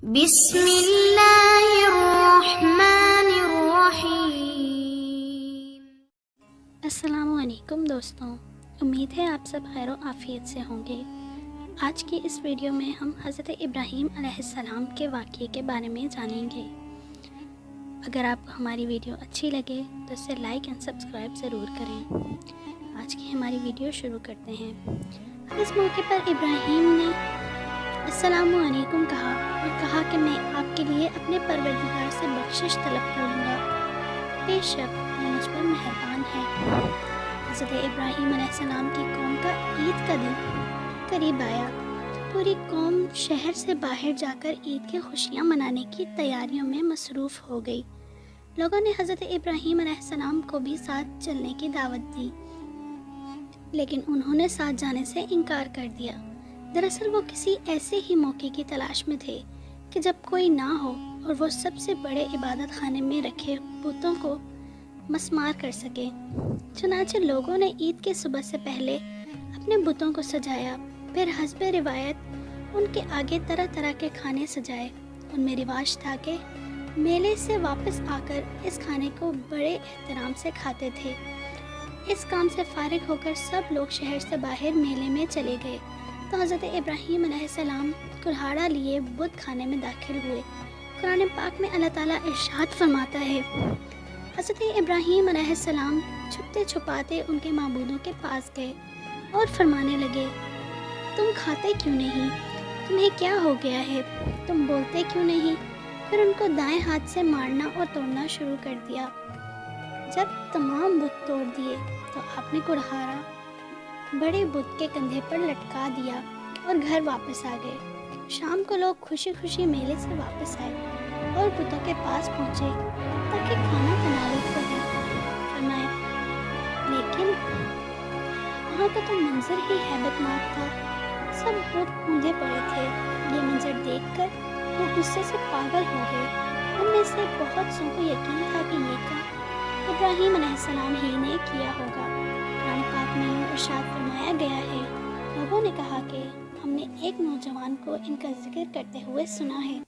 بسم اللہ الرحمن الرحیم۔ السلام علیکم دوستوں، امید ہے آپ سب خیر و عافیت سے ہوں گے۔ آج کی اس ویڈیو میں ہم حضرت ابراہیم علیہ السلام کے واقعے کے بارے میں جانیں گے۔ اگر آپ کو ہماری ویڈیو اچھی لگے تو اسے لائک اینڈ سبسکرائب ضرور کریں۔ آج کی ہماری ویڈیو شروع کرتے ہیں۔ اس موقع پر ابراہیم نے السلام علیکم کہا اور کہا کہ میں آپ کے لیے اپنے پروردگار سے بخشش طلب کروں گا، بے شک وہ مجھ پر مہربان ہے۔ حضرت ابراہیم علیہ السلام کی قوم کا عید کا دن قریب آیا۔ پوری قوم شہر سے باہر جا کر عید کی خوشیاں منانے کی تیاریوں میں مصروف ہو گئی۔ لوگوں نے حضرت ابراہیم علیہ السلام کو بھی ساتھ چلنے کی دعوت دی، لیکن انہوں نے ساتھ جانے سے انکار کر دیا۔ دراصل وہ کسی ایسے ہی موقع کی تلاش میں تھے کہ جب کوئی نہ ہو اور وہ سب سے بڑے عبادت خانے میں رکھے بتوں کو مسمار کر سکے۔ چنانچہ لوگوں نے عید کے صبح سے پہلے اپنے بتوں کو سجایا، پھر حسب روایت ان کے آگے طرح طرح کے کھانے سجائے۔ ان میں رواج تھا کہ میلے سے واپس آ کر اس کھانے کو بڑے احترام سے کھاتے تھے۔ اس کام سے فارغ ہو کر سب لوگ شہر سے باہر میلے میں چلے گئے تو حضرت ابراہیم علیہ السلام کلہاڑا لیے بت خانے میں داخل ہوئے۔ قرآن پاک میں اللہ تعالیٰ ارشاد فرماتا ہے، حضرت ابراہیم علیہ السلام چھپتے چھپاتے ان کے معبودوں کے پاس گئے اور فرمانے لگے، تم کھاتے کیوں نہیں؟ تمہیں کیا ہو گیا ہے؟ تم بولتے کیوں نہیں؟ پھر ان کو دائیں ہاتھ سے مارنا اور توڑنا شروع کر دیا۔ جب تمام بت توڑ دیے تو آپ نے کلہاڑا بڑے بت کے کندھے پر لٹکا دیا اور گھر واپس آ گئے۔ شام کو لوگ خوشی خوشی میلے سے واپس آئے اور بتوں کے پاس پہنچے تاکہ کھانا تناول فرمائے، لیکن وہاں کا تو منظر ہی ہیبت ناک تھا۔ سب بت اونھے پڑے تھے۔ یہ منظر دیکھ کر وہ غصے سے پاگل ہو گئے۔ ان میں سے بہت سو کو یقین تھا کہ یہ کام ابراہیم علیہ السلام ہی نے کیا ہوگا۔ قرآن پاک میں ارشاد فرمایا گیا ہے، لوگوں نے کہا کہ ہم نے ایک نوجوان کو ان کا ذکر کرتے ہوئے سنا ہے،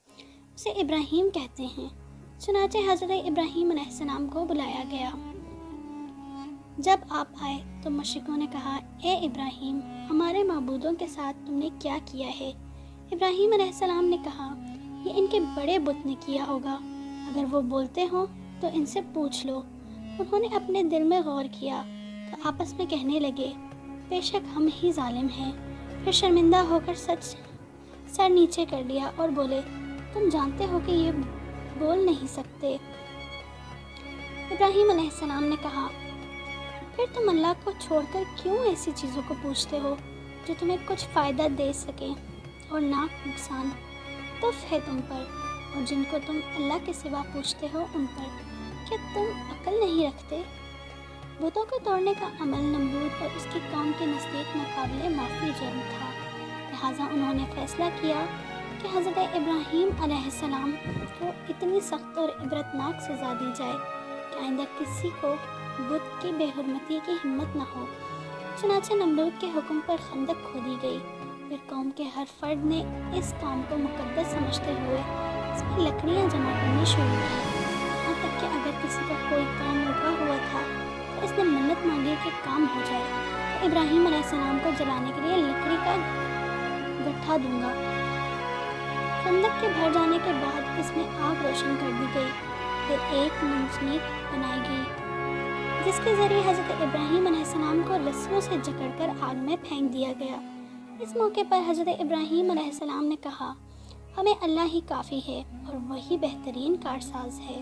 اسے ابراہیم کہتے ہیں۔ چنانچہ حضرت ابراہیم علیہ السلام کو بلایا گیا۔ جب آپ آئے تو مشرکوں نے کہا، اے ابراہیم، ہمارے معبودوں کے ساتھ تم نے کیا کیا ہے؟ ابراہیم علیہ السلام نے کہا، یہ ان کے بڑے بت نے کیا ہوگا، اگر وہ بولتے ہوں تو ان سے پوچھ لو۔ انہوں نے اپنے دل میں غور کیا تو آپس میں کہنے لگے، بے شک ہم ہی ظالم ہیں۔ پھر شرمندہ ہو کر سر نیچے کر لیا اور بولے، تم جانتے ہو کہ یہ بول نہیں سکتے۔ ابراہیم علیہ السلام نے کہا، پھر تم اللہ کو چھوڑ کر کیوں ایسی چیزوں کو پوچھتے ہو جو تمہیں کچھ فائدہ دے سکیں اور نہ نقصان؟ تف ہے تم پر اور جن کو تم اللہ کے سوا پوچھتے ہو ان پر، کیا تم عقل نہیں رکھتے؟ بتوں کو توڑنے کا عمل نمرود اور اس کی قوم کے نزدیک ناقابل معافی جرم تھا، لہٰذا انہوں نے فیصلہ کیا کہ حضرت ابراہیم علیہ السلام کو اتنی سخت اور عبرتناک سزا دی جائے کہ آئندہ کسی کو بت کی بے حرمتی کی ہمت نہ ہو۔ چنانچہ نمرود کے حکم پر خندق کھودی گئی۔ پھر قوم کے ہر فرد نے اس کام کو مقدس سمجھتے ہوئے اس میں لکڑیاں جمع کرنی شروع کی، یہاں تک کہ اگر کسی کا کوئی کام رکا ہوا تھا تو اس نے منت مانگی کہ کام ہو جائے تو ابراہیم علیہ السلام کو جلانے کے لیے لکڑی کا گٹھا دوں گا۔ خندق کے بھر جانے کے بعد اس میں آگ روشن کر دی گئی، پھر ایک منجنیق بنائی گئی جس کے ذریعے حضرت ابراہیم علیہ السلام کو رسیوں سے جکڑ کر آگ میں پھینک دیا گیا۔ اس موقع پر حضرت ابراہیم علیہ السلام نے کہا، ہمیں اللہ ہی کافی ہے اور وہی بہترین کارساز ہے۔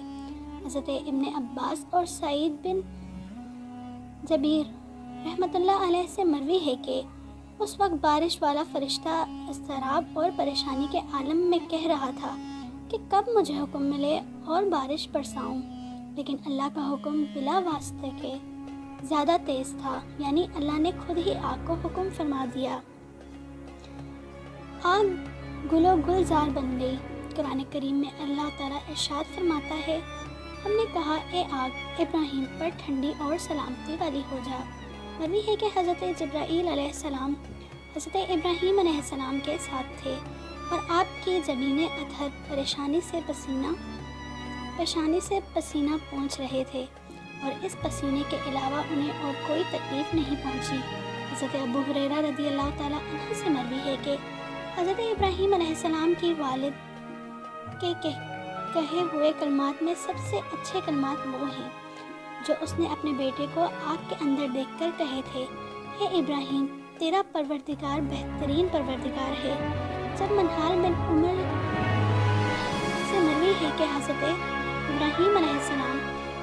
حضرت ابن عباس اور سعید بن جبیر رحمۃ اللہ علیہ سے مروی ہے کہ اس وقت بارش والا فرشتہ اضطراب اور پریشانی کے عالم میں کہہ رہا تھا کہ کب مجھے حکم ملے اور بارش برساؤں، لیکن اللہ کا حکم بلا واسطے کے زیادہ تیز تھا، یعنی اللہ نے خود ہی آگ کو حکم فرما دیا۔ آگ گل و گلزار بن گئی۔ قرآن کریم میں اللہ تعالیٰ ارشاد فرماتا ہے، ہم نے کہا، اے آگ ابراہیم پر ٹھنڈی اور سلامتی والی ہو جا۔ مروی ہے کہ حضرت جبرائیل علیہ السلام حضرت ابراہیم علیہ السلام کے ساتھ تھے اور آپ کی جبین اطہر پیشانی سے پسینہ پہنچ رہے تھے، اور اس پسینے کے علاوہ انہیں اور کوئی تکلیف نہیں پہنچی۔ حضرت ابو ہریرہ رضی اللہ تعالیٰ عنہ سے مروی ہے کہ حضرت ابراہیم علیہ السلام کی والد کے کہے ہوئے کلمات میں سب سے اچھے کلمات وہ ہیں جو اس نے اپنے بیٹے کو آگ کے اندر دیکھ کر کہے تھے: اے ابراہیم، تیرا پروردگار بہترین پروردگار ہے۔ جب منہال بن عمر سے مروی ہے کہ حضرت ابراہیم علیہ السلام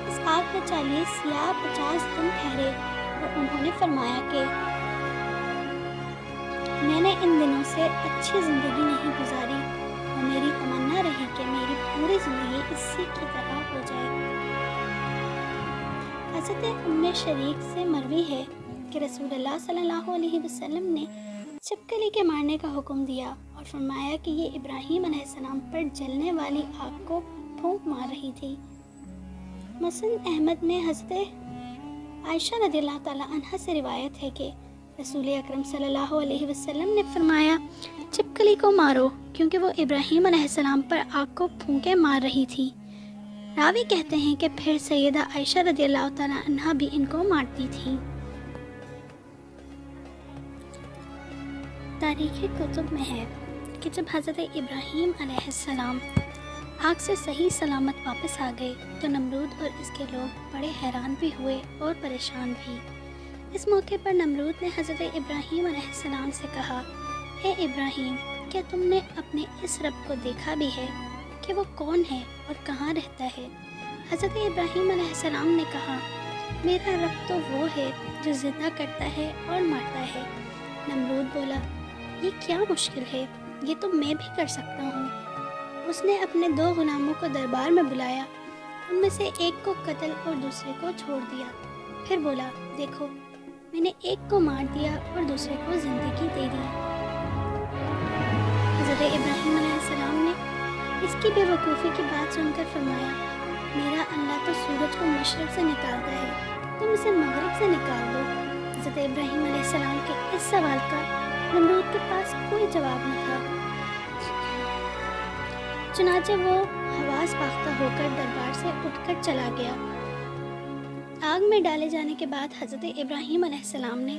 اس آگ میں 40 یا 50 دن ٹھہرے، اور انہوں نے فرمایا کہ میں نے ان دنوں سے اچھی زندگی نہیں گزاری، اور میری تمنا رہی کہ میری پوری زندگی اسی کی طرح ہو جائے۔ حضرت ام شریک سے مروی ہے کہ رسول اللہ صلی اللہ علیہ وسلم نے چھپکلی کے مارنے کا حکم دیا اور فرمایا کہ یہ ابراہیم علیہ السلام پر جلنے والی آگ کو پھونک مار رہی تھی۔ مسند احمد میں حضرت عائشہ رضی اللہ تعالیٰ عنہ سے روایت ہے کہ رسول اکرم صلی اللہ علیہ وسلم نے فرمایا: چھپکلی کو مارو، کیونکہ وہ ابراہیم علیہ السلام پر آگ کو پھونکے مار رہی تھی۔ راوی کہتے ہیں کہ پھر سیدہ عائشہ رضی اللہ تعالیٰ عنہ بھی ان کو مارتی تھیں۔ تاریخ کتب میں ہے کہ جب حضرت ابراہیم علیہ السلام آگ سے صحیح سلامت واپس آ گئے تو نمرود اور اس کے لوگ بڑے حیران بھی ہوئے اور پریشان بھی۔ اس موقع پر نمرود نے حضرت ابراہیم علیہ السلام سے کہا: اے ابراہیم، کیا تم نے اپنے اس رب کو دیکھا بھی ہے کہ وہ کون ہے اور کہاں رہتا ہے؟ حضرت ابراہیم علیہ السلام نے کہا: میرا رب تو وہ ہے جو زندہ کرتا ہے اور مارتا ہے۔ نمرود بولا: یہ کیا مشکل ہے، یہ تو میں بھی کر سکتا ہوں۔ اس نے اپنے 2 غلاموں کو دربار میں بلایا، ان میں سے ایک کو قتل اور دوسرے کو چھوڑ دیا۔ پھر بولا: دیکھو، میں نے ایک کو مار دیا اور دوسرے کو زندگی دے دی۔ حضرت ابراہیم علیہ السلام نے اس کی بے وقوفی کی بات سن کر فرمایا: میرا اللہ تو سورج کو مشرق سے نکالتا ہے، تم اسے مغرب سے نکال دو۔ حضرت ابراہیم علیہ السلام کے اس سوال کا نمرود کے پاس کوئی جواب نہ تھا، چنانچہ وہ حواس باختہ ہو کر دربار سے اٹھ کر چلا گیا۔ آگ میں ڈالے جانے کے بعد حضرت ابراہیم علیہ السلام نے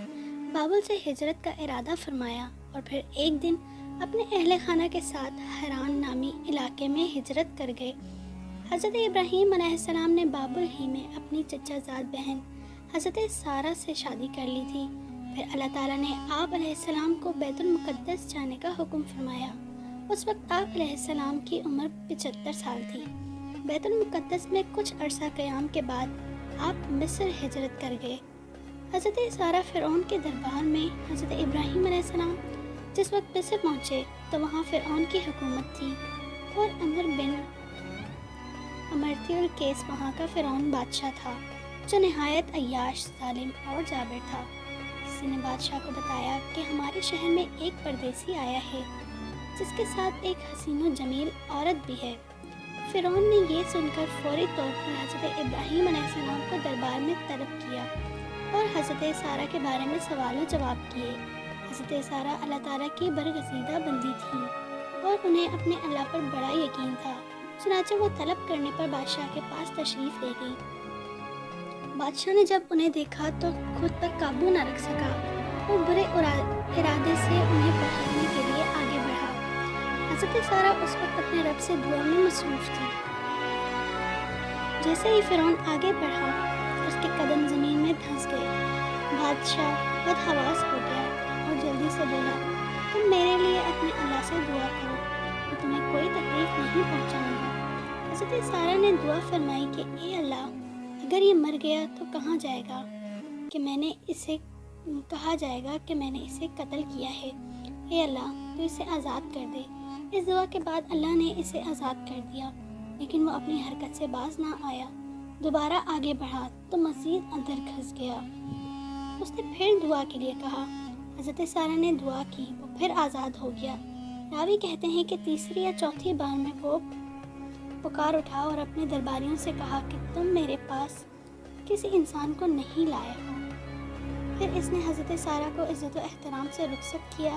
بابل سے ہجرت کا ارادہ فرمایا اور پھر ایک دن اپنے اہل خانہ کے ساتھ حران نامی علاقے میں ہجرت کر گئے۔ حضرت ابراہیم علیہ السلام نے بابل ہی میں اپنی چچا زاد بہن حضرت سارہ سے شادی کر لی تھی۔ پھر اللہ تعالیٰ نے آپ علیہ السلام کو بیت المقدس جانے کا حکم فرمایا۔ اس وقت آپ علیہ السلام کی عمر 75 سال تھی۔ بیت المقدس میں کچھ عرصہ قیام کے بعد آپ مصر ہجرت کر گئے۔ حضرت سارہ فرعون کے دربار میں حضرت ابراہیم علیہ السلام جس وقت مصر پہنچے تو وہاں فرعون کی حکومت تھی، اور عمر بن امرتی الکیس وہاں کا فرعون بادشاہ تھا، جو نہایت عیاش، ظالم اور جابر تھا۔ کسی نے بادشاہ کو بتایا کہ ہمارے شہر میں ایک پردیسی آیا ہے جس کے ساتھ ایک حسین و جمیل عورت بھی ہے۔ فرعون نے یہ سن کر فوری طور پر حضرت ابراہیم علیہ السلام کو دربار میں طلب کیا اور حضرت سارہ کے بارے میں سوال و جواب کیے۔ حضرت سارہ اللہ تعالیٰ کی برگزیدہ بندی تھیں اور انہیں اپنے اللہ پر بڑا یقین تھا، چنانچہ وہ طلب کرنے پر بادشاہ کے پاس تشریف لے گئی۔ بادشاہ نے جب انہیں دیکھا تو خود پر قابو نہ رکھ سکا، وہ برے ارادے سے انہیں پکڑنے کے لیے آگے بڑھا۔ حضرت سارہ اس وقت اپنے رب سے دعا میں مصروف تھی۔ جیسے ہی فرعون آگے بڑھا، اس کے قدم زمین میں دھنس گئے۔ بادشاہ بدحواس ہو گیا اور جلدی سے بولا: تم میرے لیے اپنے اللہ سے دعا کرو، میں تمہیں کوئی تکلیف نہیں پہنچاؤں گا۔ حضرت سارہ نے دعا فرمائی کہ اے اللہ، اگر یہ مر گیا تو کہا جائے گا کہ میں نے اسے قتل کیا ہے۔ اے اللہ، تو اسے آزاد کر دے۔ اس دعا کے بعد اللہ نے اسے آزاد کر دیا، لیکن وہ اپنی حرکت سے باز نہ آیا۔ دوبارہ آگے بڑھا تو مزید اندر گھس گیا۔ اس نے پھر دعا کے لیے کہا، حضرت سارہ نے دعا کی، وہ پھر آزاد ہو گیا۔ راوی کہتے ہیں کہ تیسری یا چوتھی بار میں وہ پکار اٹھا اور اپنے درباریوں سے کہا کہ تم میرے پاس کسی انسان کو نہیں لائے ہو۔ پھر اس نے حضرت سارہ کو عزت و احترام سے رخصت کیا۔